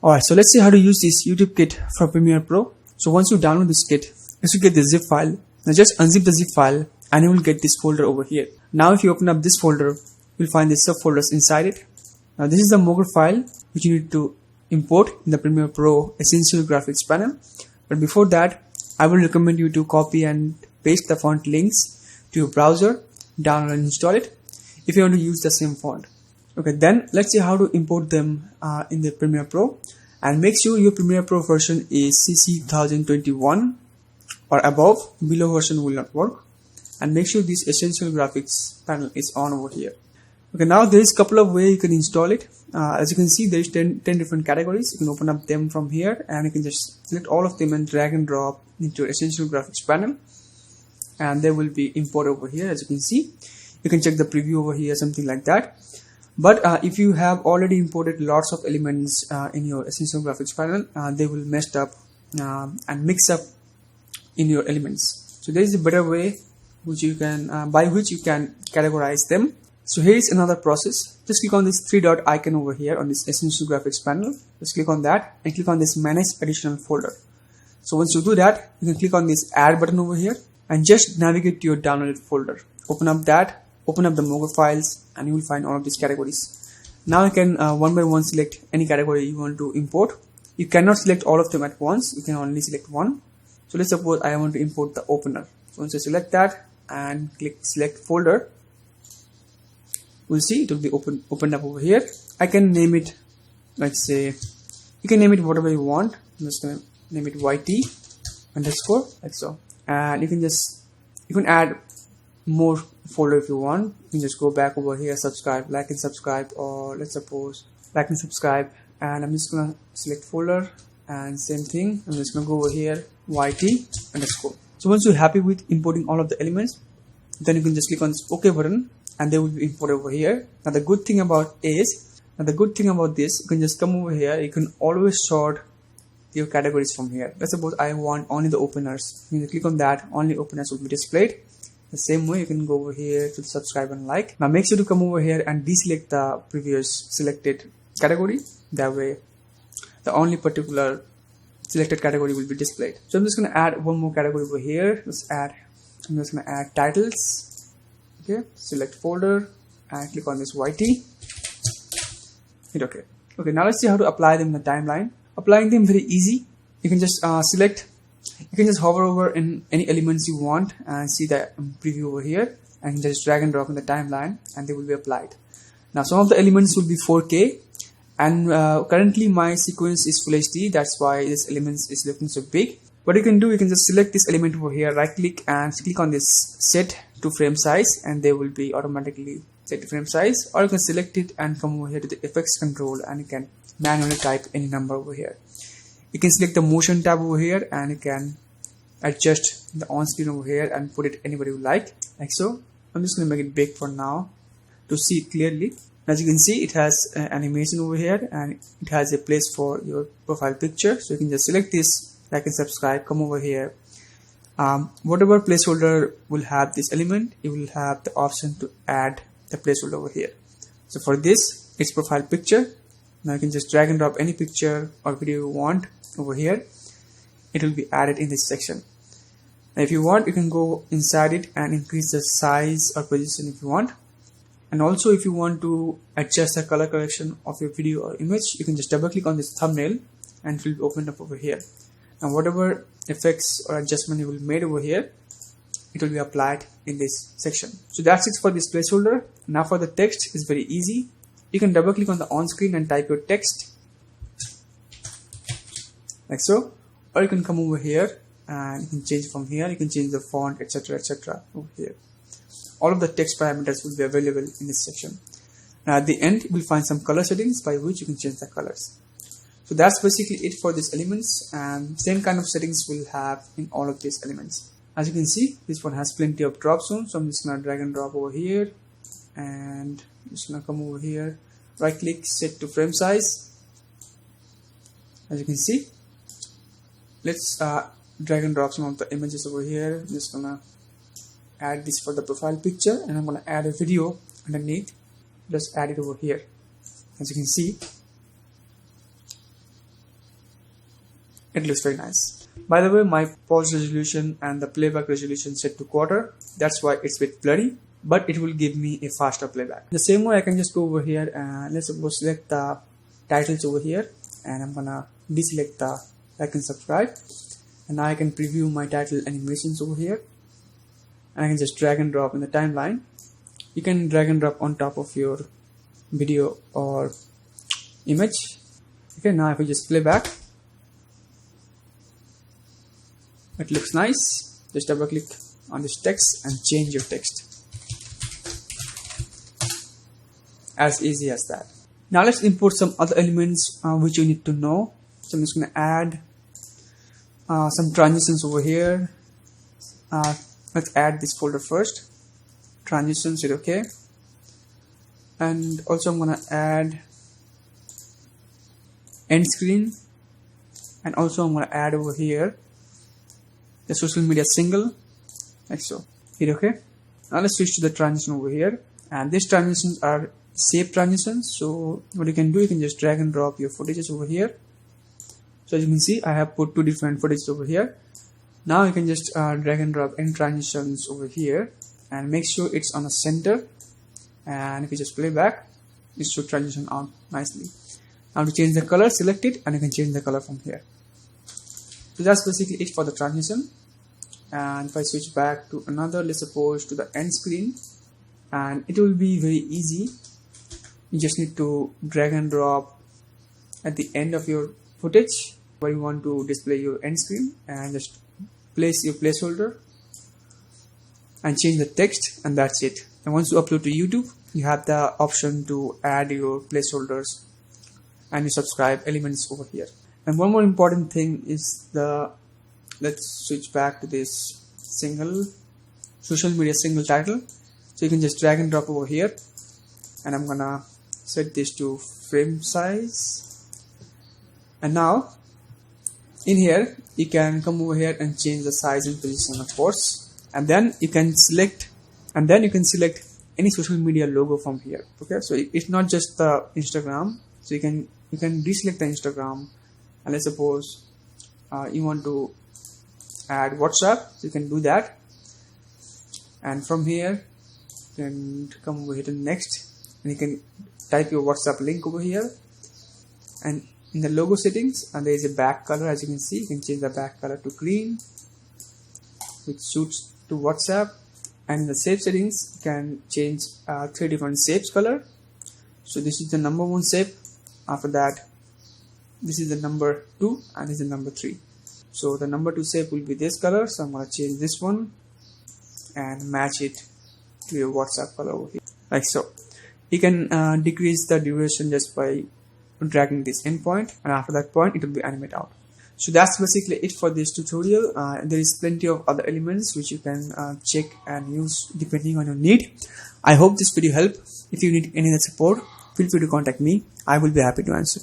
Alright, so let's see how to use this YouTube kit for Premiere Pro. So once you download this kit, you should get the zip file. Now just unzip the zip file and you will get this folder over here. Now if you open up this folder, you'll find the subfolders inside it. Now this is the Mogul file which you need to import in the Premiere Pro Essential Graphics panel. But before that, I will recommend you to copy and paste the font links to your browser, download and install it if you want to use the same font. Okay, then let's see how to import them in the Premiere Pro, and make sure your Premiere Pro version is CC 2021 or above. Below version will not work, and make sure this Essential Graphics panel is on over here. Okay, now there is a couple of ways you can install it. As you can see, there is 10 different categories. You can open up them from here and you can just select all of them and drag and drop into your Essential Graphics panel, and they will be imported over here. As you can see, you can check the preview over here, something like that. But if you have already imported lots of elements in your Essential Graphics panel, they will mess up and mix up in your elements. So there is a better way which you can by which you can categorize them. So here is another process. Just click on this 3 dot icon over here on this Essential Graphics panel. Just click on that and click on this Manage Additional Folder. So once you do that, you can click on this Add button over here and just navigate to your downloaded folder. Open up that. Open up the Mogul files and you will find all of these categories. Now you can one by one select any category you want to import. You cannot select all of them at once. You can only select one. So let's suppose I want to import the opener. So once I select that and click select folder, we'll see it will be opened up over here. I can name it, let's say, you can name it whatever you want. I'm just gonna name it YT underscore, like so. And you can add more folder if you want. You can just go back over here, subscribe, like and subscribe, or let's suppose like and subscribe. And I'm just gonna select folder and same thing. I'm just gonna go over here, YT underscore. So once you're happy with importing all of the elements, then you can just click on this OK button and they will be imported over here. Now the good thing about this, you can just come over here. You can always sort your categories from here. Let's suppose I want only the openers. You can click on that, only openers will be displayed. The same way you can go over here to subscribe and like. Now make sure to come over here and deselect the previous selected category. That way the only particular selected category will be displayed. So I'm just going to add one more category over here. I'm just going to add titles. Okay, select folder and click on this YT. Hit OK. Okay, now let's see how to apply them in the timeline. Applying them very easy. You can just you can just hover over in any elements you want and see the preview over here, and just drag and drop in the timeline and they will be applied. Now some of the elements will be 4K, and currently my sequence is full HD. That's why this elements is looking so big. What you can do, you can just select this element over here, right click and click on this set to frame size, and they will be automatically set to frame size. Or you can select it and come over here to the effects control and you can manually type any number over here. You can select the motion tab over here and you can adjust the on screen over here and put it anywhere you like so. I'm just going to make it big for now to see it clearly. As you can see, it has an animation over here and it has a place for your profile picture. So you can just select this, like and subscribe, come over here. Whatever placeholder will have this element, you will have the option to add the placeholder over here. So for this, it's profile picture. Now you can just drag and drop any picture or video you want over here. It will be added in this section. Now if you want, you can go inside it and increase the size or position if you want. And also if you want to adjust the color correction of your video or image, you can just double click on this thumbnail and it will be opened up over here. And whatever effects or adjustment you will made over here, it will be applied in this section. So that's it for this placeholder. Now for the text, it's very easy. You can double click on the on screen and type your text like so, or you can come over here and you can change from here. You can change the font, etc., over here. All of the text parameters will be available in this section. Now at the end, you will find some color settings by which you can change the colors. So that's basically it for these elements, and same kind of settings we'll have in all of these elements. As you can see, this one has plenty of drop zones, so I'm just gonna drag and drop over here, and I'm just gonna come over here, right click, set to frame size. As you can see, let's drag and drop some of the images over here. I'm just gonna add this for the profile picture, and I'm gonna add a video underneath. Just add it over here. As you can see, It looks very nice. By the way, my pause resolution and the playback resolution set to quarter. That's why it's a bit blurry, but it will give me a faster playback. The same way I can just go over here and let's suppose select the titles over here, and I'm gonna deselect the like and subscribe, and now I can preview my title animations over here, and I can just drag and drop in the timeline. You can drag and drop on top of your video or image. Okay, now if I just play back, it looks nice. Just double click on this text and change your text. As easy as that. Now let's import some other elements which you need to know. So I'm just going to add some transitions over here. Let's add this folder first. Transitions, hit OK. And also I'm going to add end screen. And also I'm going to add over here the social media single, like so. Hit OK. Now let's switch to the transition over here. And these transitions are shape transitions. So what you can do, you can just drag and drop your footages over here. So as you can see, I have put two different footages over here. Now you can just drag and drop end transitions over here and make sure it's on the center. And if you just play back, it should transition out nicely. Now to change the color, select it and you can change the color from here. So that's basically it for the transition. And if I switch back to another, let's suppose to the end screen, and it will be very easy. You just need to drag and drop at the end of your footage where you want to display your end screen, and just place your placeholder and change the text, and that's it. And once you upload to YouTube, you have the option to add your placeholders and you subscribe elements over here. And one more important thing is let's switch back to this social media single title. So you can just drag and drop over here, and I'm gonna set this to frame size. And now in here you can come over here and change the size and position, of course, and then you can select any social media logo from here. Okay, so it's not just the Instagram, so you can deselect the Instagram, and let's suppose you want to add WhatsApp, so you can do that. And from here you can come over here to next, and you can type your WhatsApp link over here. And in the logo settings, and there is a back color. As you can see, you can change the back color to green, which suits to WhatsApp. And in the shape settings, you can change 3 different shapes color. So this is the number 1 shape. After that, this is the number 2, and this is the number 3. So the number 2 shape will be this color. So I'm going to change this one and match it to your WhatsApp color over here, like so. You can decrease the duration just by dragging this endpoint, and after that point it will be animate out. So that's basically it for this tutorial. There is plenty of other elements which you can check and use depending on your need. I hope this video helped. If you need any other support, feel free to contact me. I will be happy to answer.